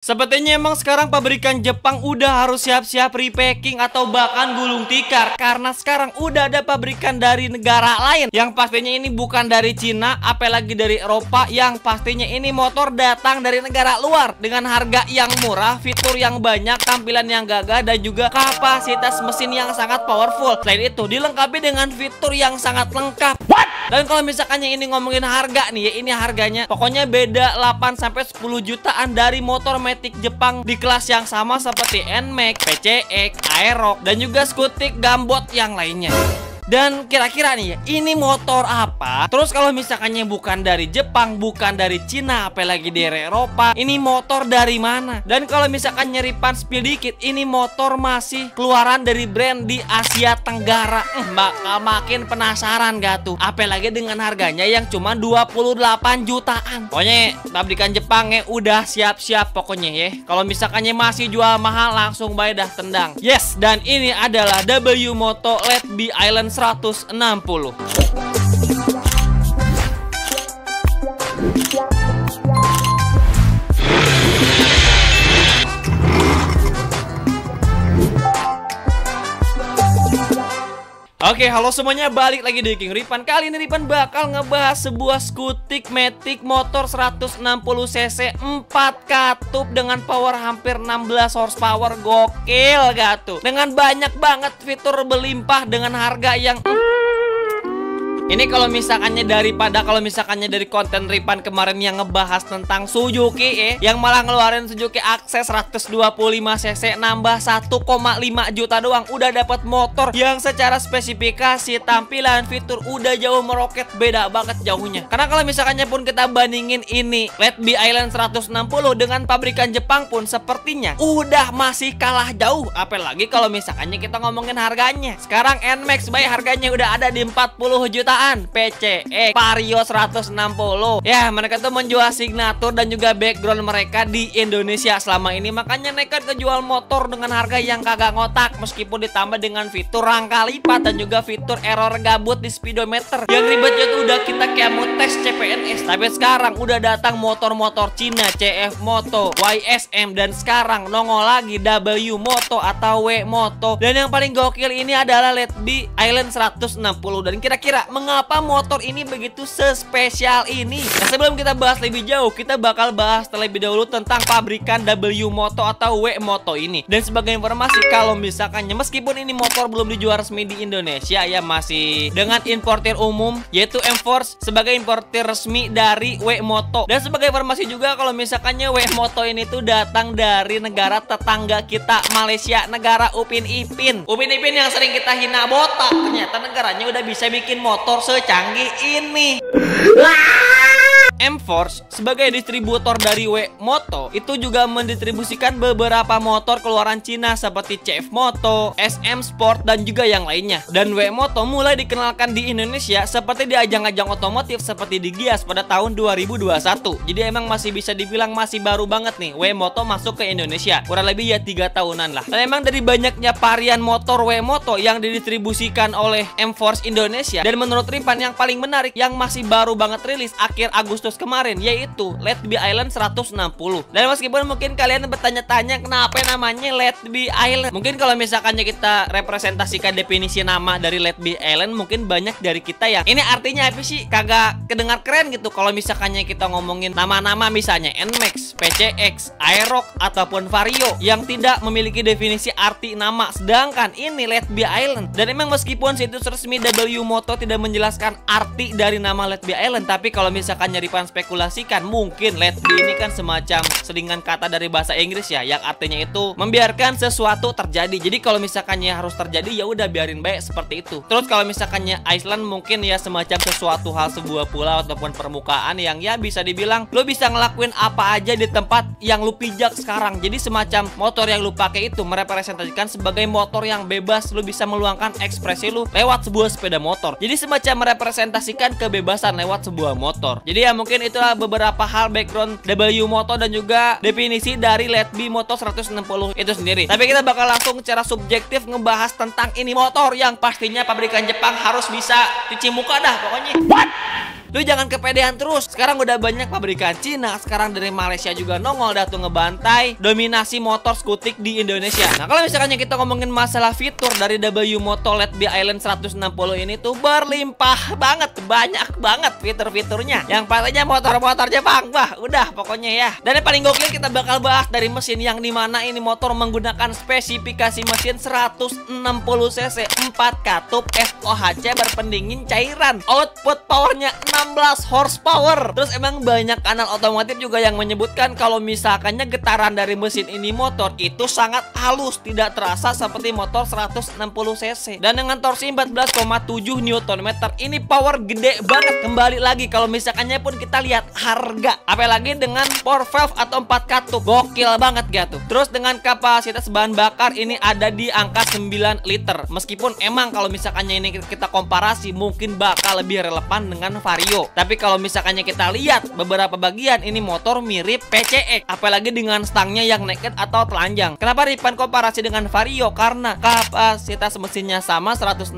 Sepertinya emang sekarang pabrikan Jepang udah harus siap-siap repacking atau bahkan gulung tikar. Karena sekarang udah ada pabrikan dari negara lain, yang pastinya ini bukan dari Cina, apalagi dari Eropa. Yang pastinya ini motor datang dari negara luar dengan harga yang murah, fitur yang banyak, tampilan yang gagah, dan juga kapasitas mesin yang sangat powerful. Selain itu dilengkapi dengan fitur yang sangat lengkap. Dan kalau misalkan yang ini ngomongin harga nih ya, ini harganya pokoknya beda 8-10 jutaan dari motor Matic Jepang di kelas yang sama seperti NMAX, PCX, Aerox, dan juga Scutic, Gambot yang lainnya. Dan kira-kira nih ya, ini motor apa? Terus kalau misalkannya bukan dari Jepang, bukan dari Cina, apalagi dari Eropa, ini motor dari mana? Dan kalau misalkan nyeripan spill dikit, ini motor masih keluaran dari brand di Asia Tenggara. Bakal makin penasaran gak tuh? Apalagi dengan harganya yang cuma 28 jutaan. Pokoknya pabrikan Jepang ya udah siap-siap pokoknya ya. Kalau misalkannya masih jual mahal, langsung bae dah tendang. Yes, dan ini adalah W Moto Let B Island 160. Oke, halo semuanya, balik lagi di King Ripan. Kali ini Ripan bakal ngebahas sebuah Scutic Matic motor 160cc 4 katup dengan power hampir 16 horsepower. Gokil gak tuh? Dengan banyak banget fitur berlimpah dengan harga yang ini kalau misalkannya dari konten Ripan kemarin yang ngebahas tentang Suzuki yang malah ngeluarin Suzuki Access 125cc nambah 1,5 juta doang udah dapat motor yang secara spesifikasi, tampilan, fitur udah jauh meroket, beda banget jauhnya. Karena kalau misalkannya pun kita bandingin ini Let B Island 160 dengan pabrikan Jepang pun sepertinya udah masih kalah jauh. Apalagi kalau misalkannya kita ngomongin harganya. Sekarang NMAX by harganya udah ada di 40 juta. PCX, Vario 160. Ya, mereka tuh menjual signatur dan juga background mereka di Indonesia selama ini. Makanya nekat kejual motor dengan harga yang kagak ngotak, meskipun ditambah dengan fitur rangka lipat dan juga fitur error gabut di speedometer. Yang ribetnya tuh udah kita kayak mau tes CPNS. Tapi sekarang udah datang motor-motor Cina, CF Moto, YSM, dan sekarang nongol lagi W Moto atau W Moto. Dan yang paling gokil ini adalah Let B Island 160. Dan kira-kira mengapa motor ini begitu sespesial ini? Nah, sebelum kita bahas lebih jauh, kita bakal bahas terlebih dahulu tentang pabrikan W Moto atau W Moto ini. Dan sebagai informasi, kalau misalkannya meskipun ini motor belum dijual resmi di Indonesia ya, masih dengan importir umum yaitu M-Force sebagai importir resmi dari W Moto. Dan sebagai informasi juga, kalau misalkannya W Moto ini tuh datang dari negara tetangga kita, Malaysia, negara Upin Ipin. Upin Ipin yang sering kita hina botak, ternyata negaranya udah bisa bikin motor secanggih ini. M-Force sebagai distributor dari W Moto itu juga mendistribusikan beberapa motor keluaran Cina seperti CF Moto, SM Sport, dan juga yang lainnya. Dan W Moto mulai dikenalkan di Indonesia seperti di ajang-ajang otomotif seperti di Gias pada tahun 2021. Jadi emang masih bisa dibilang masih baru banget nih W Moto masuk ke Indonesia, kurang lebih ya 3 tahunan lah. Dan emang dari banyaknya varian motor W Moto yang didistribusikan oleh M-Force Indonesia, dan menurut Ripan yang paling menarik yang masih baru banget rilis akhir Agustus kemarin yaitu Let B Island 160. Dan meskipun mungkin kalian bertanya-tanya kenapa namanya Let B Island, mungkin kalau misalkannya kita representasikan definisi nama dari Let B Island, mungkin banyak dari kita yang ini artinya apa sih, kagak kedengar keren gitu. Kalau misalkannya kita ngomongin nama-nama misalnya NMAX, PCX, Aerox, ataupun Vario yang tidak memiliki definisi arti nama, sedangkan ini Let B Island. Dan emang meskipun situs resmi W Moto tidak menjelaskan arti dari nama Let B Island, tapi kalau misalkan Ripan spekulasikan mungkin Let B ini kan semacam selingan kata dari bahasa Inggris ya, yang artinya itu membiarkan sesuatu terjadi. Jadi kalau misalkannya harus terjadi ya udah biarin baik seperti itu. Terus kalau misalkannya Iceland mungkin ya semacam sesuatu hal, sebuah pulau ataupun permukaan yang ya bisa dibilang lo bisa ngelakuin apa aja di tempat yang lu pijak sekarang. Jadi semacam motor yang lu pakai itu merepresentasikan sebagai motor yang bebas, lu bisa meluangkan ekspresi lu lewat sebuah sepeda motor. Jadi semacam merepresentasikan kebebasan lewat sebuah motor. Jadi ya mungkin itulah beberapa hal background W Moto dan juga definisi dari Let B Moto 160 itu sendiri. Tapi kita bakal langsung secara subjektif ngebahas tentang ini motor yang pastinya pabrikan Jepang harus bisa cuci muka dah pokoknya. Lu jangan kepedean terus. Sekarang udah banyak pabrikan Cina, sekarang dari Malaysia juga nongol dah tuh ngebantai dominasi motor skutik di Indonesia. Nah, kalau misalnya kita ngomongin masalah fitur dari W Moto LED B Island 160 ini tuh berlimpah banget, banyak banget fitur-fiturnya. Yang pastinya motor-motor Jepang, wah udah pokoknya ya. Dan yang paling gokil kita bakal bahas dari mesin yang dimana ini motor menggunakan spesifikasi mesin 160 cc 4 katup FOHC berpendingin cairan. Output powernya 16 horsepower. Terus emang banyak kanal otomotif juga yang menyebutkan kalau misalkannya getaran dari mesin ini motor itu sangat halus, tidak terasa seperti motor 160 cc. Dan dengan torsi 14,7 Nm ini power gede banget. Kembali lagi kalau misalkannya pun kita lihat harga, apalagi dengan power valve atau 4 katup, gokil banget gitu. Terus dengan kapasitas bahan bakar ini ada di angka 9 liter. Meskipun emang kalau misalkannya ini kita komparasi mungkin bakal lebih relevan dengan Vario. Tapi kalau misalkannya kita lihat beberapa bagian ini motor mirip PCX, apalagi dengan stangnya yang naked atau telanjang. Kenapa Ripan komparasi dengan Vario? Karena kapasitas mesinnya sama 160.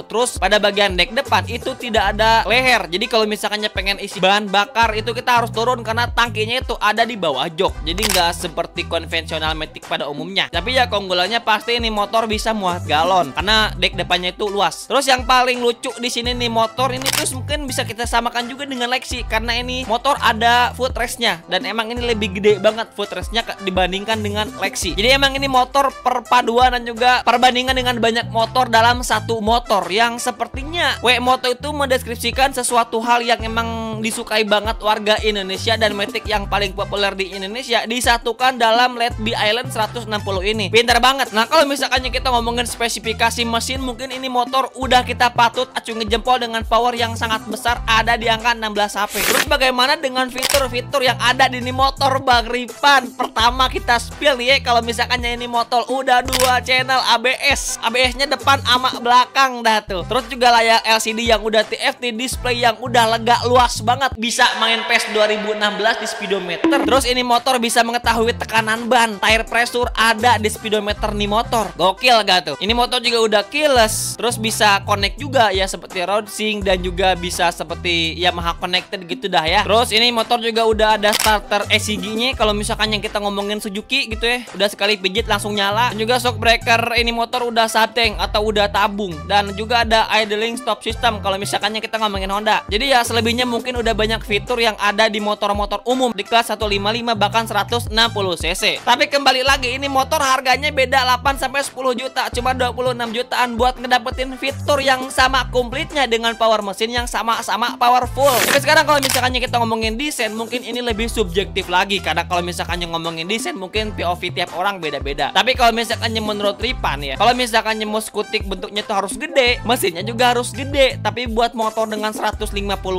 Terus pada bagian dek depan itu tidak ada leher. Jadi kalau misalkannya pengen isi bahan bakar itu kita harus turun karena tangkinya itu ada di bawah jok. Jadi nggak seperti konvensional Matic pada umumnya. Tapi ya keunggulannya pasti ini motor bisa muat galon karena dek depannya itu luas. Terus yang paling lucu di sini nih motor ini terus mungkin bisa kita samakan juga dengan Lexi karena ini motor ada footrest-nya dan emang ini lebih gede banget footrest-nya dibandingkan dengan Lexi. Jadi emang ini motor perpaduan dan juga perbandingan dengan banyak motor dalam satu motor yang sepertinya W Moto itu mendeskripsikan sesuatu hal yang emang disukai banget warga Indonesia dan Matic yang paling populer di Indonesia disatukan dalam LED B Island 160 ini. Pintar banget. Nah, kalau misalkannya kita ngomongin spesifikasi mesin, mungkin ini motor udah kita patut acungi jempol dengan power yang sangat besar, ada di angka 16 HP. Terus bagaimana dengan fitur-fitur yang ada di ini motor Bang Ripan? Pertama kita spill nih ya, kalau misalkannya ini motor udah 2 channel ABS. ABS-nya depan sama belakang dah tuh. Terus juga layar LCD yang udah TFT, display yang udah lega luas banget, bisa main PES 2016 di speedometer. Terus ini motor bisa mengetahui tekanan ban, tire pressure ada di speedometer nih motor. Gokil gak tuh? Ini motor juga udah keyless. Terus bisa connect juga ya seperti road sync dan juga bisa seperti Yamaha connected gitu dah ya. Terus ini motor juga udah ada starter ECG-nya kalau misalkan yang kita ngomongin Suzuki gitu ya. Udah sekali pijit langsung nyala. Dan juga shock breaker ini motor udah sateng atau udah tabung. Dan juga ada idling stop system kalau misalkannya kita ngomongin Honda. Jadi ya selebihnya mungkin udah banyak fitur yang ada di motor-motor umum di kelas 155 bahkan 160 cc. Tapi kembali lagi ini motor harganya beda 8 sampai 10 juta, cuma 26 jutaan buat ngedapetin fitur yang sama komplitnya dengan power mesin yang sama-sama powerful. Tapi sekarang kalau misalkannya kita ngomongin desain mungkin ini lebih subjektif lagi karena kalau misalkannya ngomongin desain mungkin POV tiap orang beda-beda. Tapi kalau misalkannya menurut Ripan ya, kalau misalkannya mau skutik bentuknya tuh harus gede, mesinnya juga harus gede. Tapi buat motor dengan 150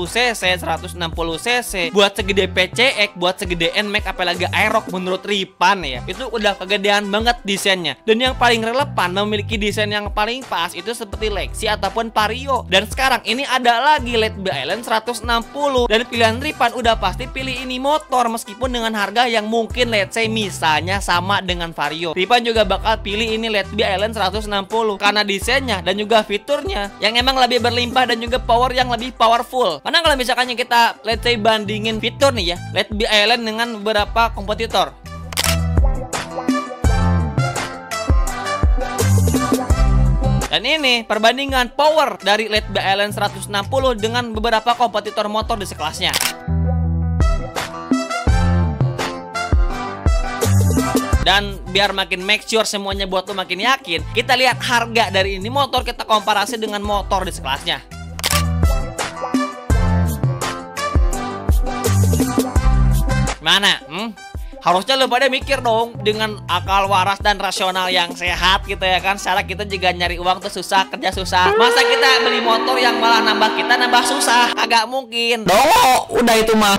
cc, 160 cc, buat segede PCX, buat segede NMAX apalagi Aerox menurut Ripan ya, itu udah kegedean banget desainnya. Dan yang paling relevan memiliki desain yang paling pas itu seperti Lexi ataupun Vario. Dan sekarang ini ada lagi LED B Island 160 dan pilihan Ripan udah pasti pilih ini motor meskipun dengan harga yang mungkin let's say misalnya sama dengan Vario. Ripan juga bakal pilih ini LED B Island 160 karena desainnya dan juga fiturnya yang emang lebih berlimpah dan juga power yang lebih powerful. Karena kalau misalkannya kita let's say bandingin fitur nih ya, LED B Island dengan beberapa kompetitor. Dan ini perbandingan power dari LED B Island 160 dengan beberapa kompetitor motor di sekelasnya. Dan biar makin make sure semuanya buat lo makin yakin, kita lihat harga dari ini motor, kita komparasi dengan motor di sekelasnya. Mana? Harusnya lo pada mikir dong dengan akal waras dan rasional yang sehat gitu ya kan. Secara kita juga nyari uang tuh susah, kerja susah. Masa kita beli motor yang malah nambah kita nambah susah? Agak mungkin. Udah itu mah.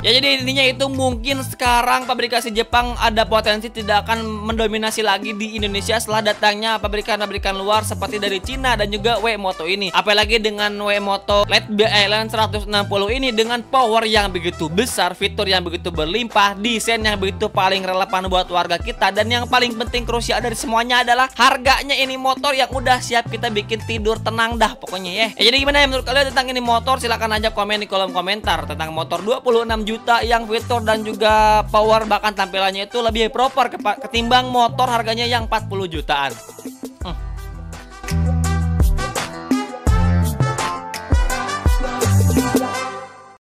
Ya jadi intinya itu mungkin sekarang pabrikasi Jepang ada potensi tidak akan mendominasi lagi di Indonesia setelah datangnya pabrikan-pabrikan luar seperti dari Cina dan juga W-Moto ini. Apalagi dengan W-Moto Let Be Island 160 ini dengan power yang begitu besar, fitur yang begitu berlimpah, desain yang begitu paling relevan buat warga kita, dan yang paling penting krusial dari semuanya adalah harganya. Ini motor yang udah siap kita bikin tidur tenang dah pokoknya ya. Jadi gimana ya menurut kalian tentang ini motor? Silahkan aja komen di kolom komentar tentang motor 26 juta yang fitur dan juga power bahkan tampilannya itu lebih proper ketimbang motor harganya yang 40 jutaan.